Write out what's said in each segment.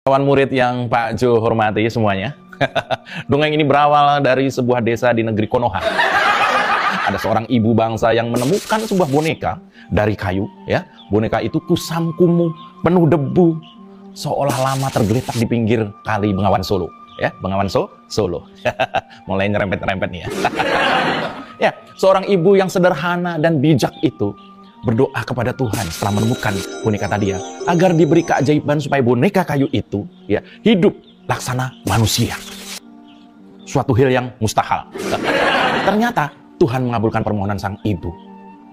Kawan murid yang Pak Jo hormati semuanya. Dongeng ini berawal dari sebuah desa di negeri Konoha. Ada seorang ibu bangsa yang menemukan sebuah boneka dari kayu, ya. Boneka itu kusam kumuh, penuh debu, seolah lama tergeletak di pinggir kali Bengawan Solo, ya. Bengawan Solo. Mulai nyerempet-nyerempet nih ya. Ya, seorang ibu yang sederhana dan bijak itu berdoa kepada Tuhan setelah menemukan boneka tadi ya, agar diberi keajaiban supaya boneka kayu itu ya hidup laksana manusia. Suatu hal yang mustahil. Ternyata Tuhan mengabulkan permohonan sang ibu.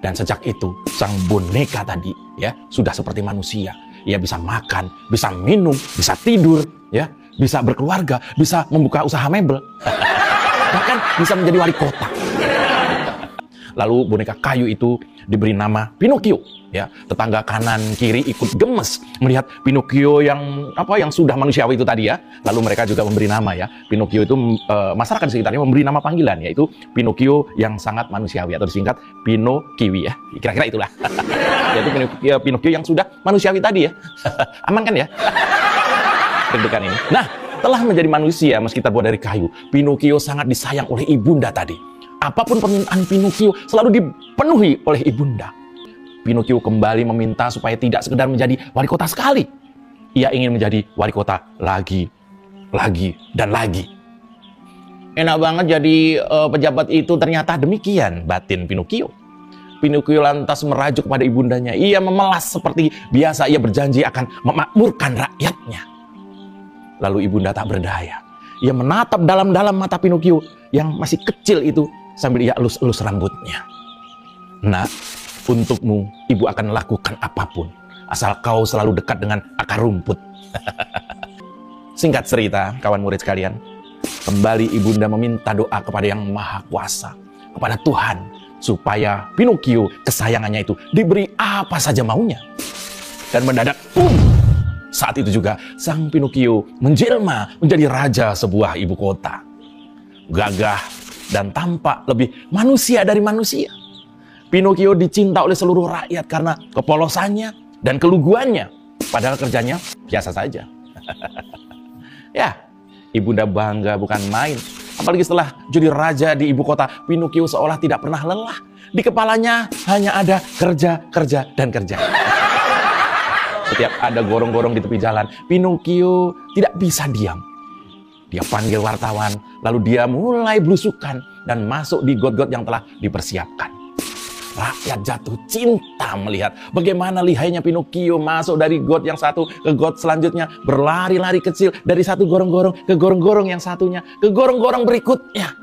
Dan sejak itu sang boneka tadi ya sudah seperti manusia. Ia bisa makan, bisa minum, bisa tidur, ya, bisa berkeluarga, bisa membuka usaha mebel. Bahkan bisa menjadi wali kota. Lalu boneka kayu itu diberi nama Pinocchio, ya. Tetangga kanan kiri ikut gemes melihat Pinocchio yang sudah manusiawi itu tadi ya. Lalu mereka juga memberi nama ya. Pinocchio itu masyarakat di sekitarnya memberi nama panggilan, yaitu Pinocchio yang sangat manusiawi atau disingkat Pinokiwi ya. Kira-kira itulah. Yaitu Pinocchio yang sudah manusiawi tadi ya. Aman kan ya? Deg-degan ini. Nah, telah menjadi manusia meski terbuat dari kayu, Pinocchio sangat disayang oleh ibunda tadi. Apapun permintaan Pinocchio selalu dipenuhi oleh ibunda. Pinocchio kembali meminta supaya tidak sekedar menjadi wali kota sekali. Ia ingin menjadi wali kota lagi, dan lagi. Enak banget jadi pejabat itu, ternyata demikian batin Pinocchio. Pinocchio lantas merajuk kepada ibundanya. Ia memelas seperti biasa, ia berjanji akan memakmurkan rakyatnya. Lalu ibunda tak berdaya. Ia menatap dalam-dalam mata Pinocchio yang masih kecil itu sambil ia elus-elus rambutnya. Nah, untukmu ibu akan lakukan apapun asal kau selalu dekat dengan akar rumput. Singkat cerita, kawan murid sekalian, kembali ibunda meminta doa kepada Yang Maha Kuasa, kepada Tuhan, supaya Pinocchio kesayangannya itu diberi apa saja maunya. Dan mendadak, saat itu juga sang Pinocchio menjelma menjadi raja sebuah ibu kota. Gagah dan tampak lebih manusia dari manusia. Pinocchio dicinta oleh seluruh rakyat karena kepolosannya dan keluguannya. Padahal kerjanya biasa saja. Ya, ibunda bangga bukan main. Apalagi setelah jadi raja di ibu kota, Pinocchio seolah tidak pernah lelah. Di kepalanya hanya ada kerja, dan kerja. Setiap ada gorong-gorong di tepi jalan, Pinocchio tidak bisa diam. Dia panggil wartawan, lalu dia mulai belusukan dan masuk di got-got yang telah dipersiapkan. Rakyat jatuh cinta melihat bagaimana lihainya Pinocchio masuk dari got yang satu ke got selanjutnya, berlari-lari kecil dari satu gorong-gorong ke gorong-gorong yang satunya, ke gorong-gorong berikutnya.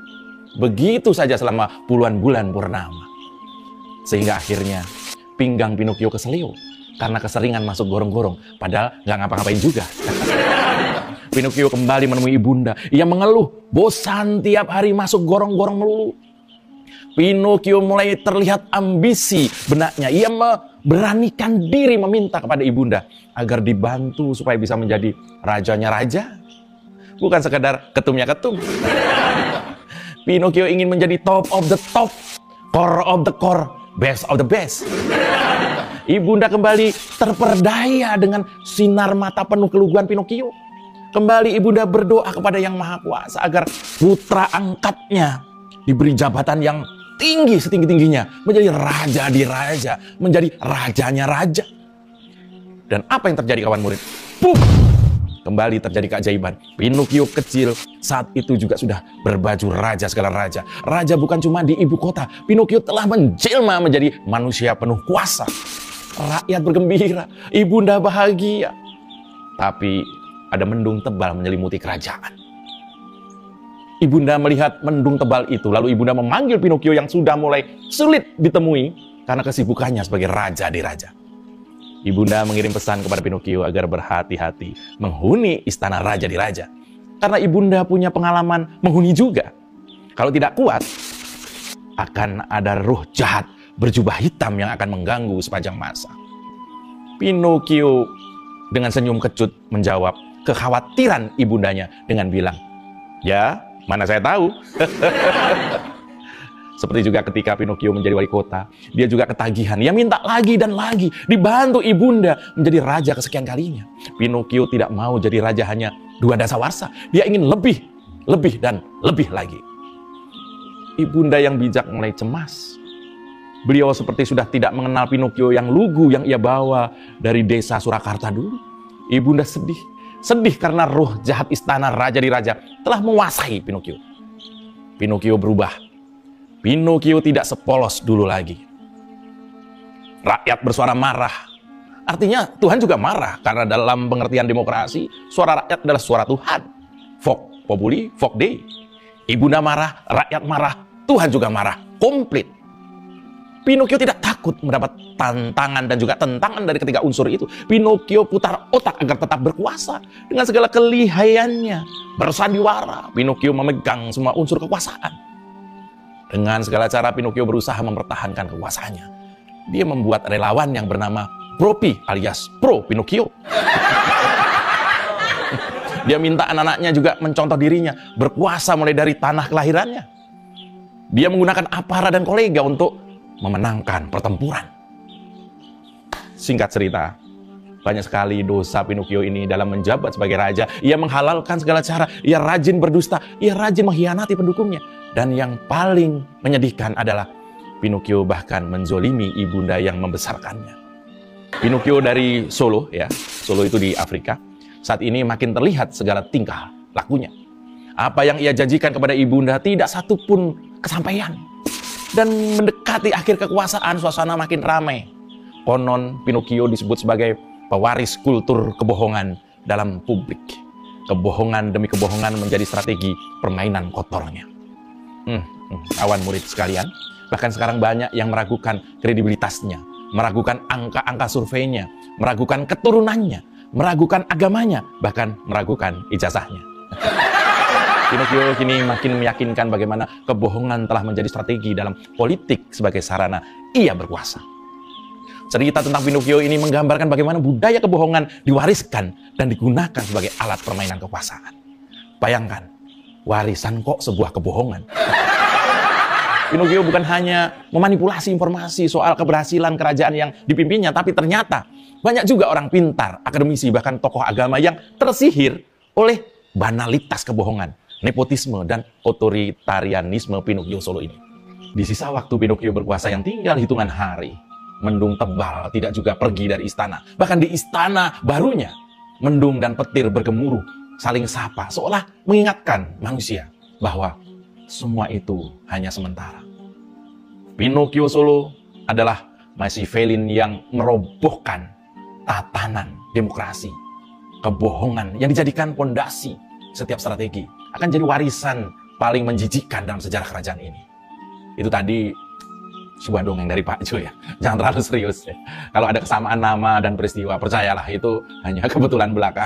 Begitu saja selama puluhan bulan purnama. Sehingga akhirnya pinggang Pinocchio keselio karena keseringan masuk gorong-gorong, padahal nggak ngapa-ngapain juga. Pinocchio kembali menemui ibunda. Ia mengeluh, bosan tiap hari masuk gorong-gorong melulu. Pinocchio mulai terlihat ambisi benaknya. Ia beranikan diri meminta kepada ibunda agar dibantu supaya bisa menjadi rajanya raja. Bukan sekedar ketumnya ketum. Pinocchio ingin menjadi top of the top, core of the core, best of the best. Ibunda kembali terperdaya dengan sinar mata penuh keluguan Pinocchio. Kembali ibunda berdoa kepada Yang Maha Kuasa agar putra angkatnya diberi jabatan yang tinggi setinggi-tingginya, menjadi raja di raja, menjadi rajanya raja. Dan apa yang terjadi kawan murid? Kembali terjadi keajaiban. Pinocchio kecil saat itu juga sudah berbaju raja segala raja. Raja bukan cuma di ibu kota. Pinocchio telah menjelma menjadi manusia penuh kuasa. Rakyat bergembira, ibunda bahagia. Tapi ada mendung tebal menyelimuti kerajaan. Ibunda melihat mendung tebal itu, lalu ibunda memanggil Pinocchio yang sudah mulai sulit ditemui karena kesibukannya sebagai raja di raja. Ibunda mengirim pesan kepada Pinocchio agar berhati-hati menghuni istana raja di raja. Karena ibunda punya pengalaman menghuni juga. Kalau tidak kuat, akan ada roh jahat berjubah hitam yang akan mengganggu sepanjang masa. Pinocchio dengan senyum kecut menjawab kekhawatiran ibundanya dengan bilang, "Ya, mana saya tahu." Seperti juga ketika Pinocchio menjadi wali kota, dia juga ketagihan. Dia minta lagi dan lagi, dibantu ibunda menjadi raja kesekian kalinya. Pinocchio tidak mau jadi raja hanya 2 dasawarsa. Dia ingin lebih, dan lebih lagi. Ibunda yang bijak mulai cemas. Beliau seperti sudah tidak mengenal Pinocchio yang lugu yang ia bawa dari desa Surakarta dulu. Ibunda sedih. Sedih karena roh jahat istana raja di raja telah menguasai Pinocchio. Pinocchio berubah. Pinocchio tidak sepolos dulu lagi. Rakyat bersuara marah. Artinya Tuhan juga marah, karena dalam pengertian demokrasi, suara rakyat adalah suara Tuhan. Vox populi, vox Dei. Ibunda marah, rakyat marah, Tuhan juga marah. Komplit. Pinocchio tidak takut mendapat tantangan dan juga tentangan dari ketiga unsur itu. Pinocchio putar otak agar tetap berkuasa. Dengan segala kelihayannya, bersandiwara, Pinocchio memegang semua unsur kekuasaan. Dengan segala cara Pinocchio berusaha mempertahankan kekuasaannya. Dia membuat relawan yang bernama Propi alias Pro Pinocchio. Dia minta anak-anaknya juga mencontoh dirinya, berkuasa mulai dari tanah kelahirannya. Dia menggunakan aparat dan kolega untuk memenangkan pertempuran. Singkat cerita, banyak sekali dosa Pinocchio ini dalam menjabat sebagai raja. Ia menghalalkan segala cara, ia rajin berdusta, ia rajin mengkhianati pendukungnya. Dan yang paling menyedihkan adalah Pinocchio bahkan menzolimi ibunda yang membesarkannya. Pinocchio dari Solo, ya, Solo itu di Afrika, saat ini makin terlihat segala tingkah lakunya. Apa yang ia janjikan kepada ibunda tidak satu pun kesampaian. Dan mendekati akhir kekuasaan, suasana makin ramai. Konon Pinocchio disebut sebagai pewaris kultur kebohongan dalam publik. Kebohongan demi kebohongan menjadi strategi permainan kotornya. Kawan murid sekalian, bahkan sekarang banyak yang meragukan kredibilitasnya, meragukan angka-angka surveinya, meragukan keturunannya, meragukan agamanya, bahkan meragukan ijazahnya. Pinocchio kini makin meyakinkan bagaimana kebohongan telah menjadi strategi dalam politik sebagai sarana ia berkuasa. Cerita tentang Pinocchio ini menggambarkan bagaimana budaya kebohongan diwariskan dan digunakan sebagai alat permainan kekuasaan. Bayangkan, warisan kok sebuah kebohongan. Pinocchio bukan hanya memanipulasi informasi soal keberhasilan kerajaan yang dipimpinnya, tapi ternyata banyak juga orang pintar, akademisi, bahkan tokoh agama yang tersihir oleh banalitas kebohongan, nepotisme, dan otoritarianisme Pinocchio Solo ini. Di sisa waktu Pinocchio berkuasa yang tinggal hitungan hari, mendung tebal tidak juga pergi dari istana. Bahkan di istana barunya, mendung dan petir bergemuruh, saling sapa, seolah mengingatkan manusia bahwa semua itu hanya sementara. Pinocchio Solo adalah Machiavellian yang merobohkan tatanan demokrasi. Kebohongan yang dijadikan pondasi setiap strategi akan jadi warisan paling menjijikkan dalam sejarah kerajaan ini. Itu tadi sebuah dongeng dari Pak Jo ya. Jangan terlalu serius ya. Kalau ada kesamaan nama dan peristiwa, percayalah itu hanya kebetulan belaka.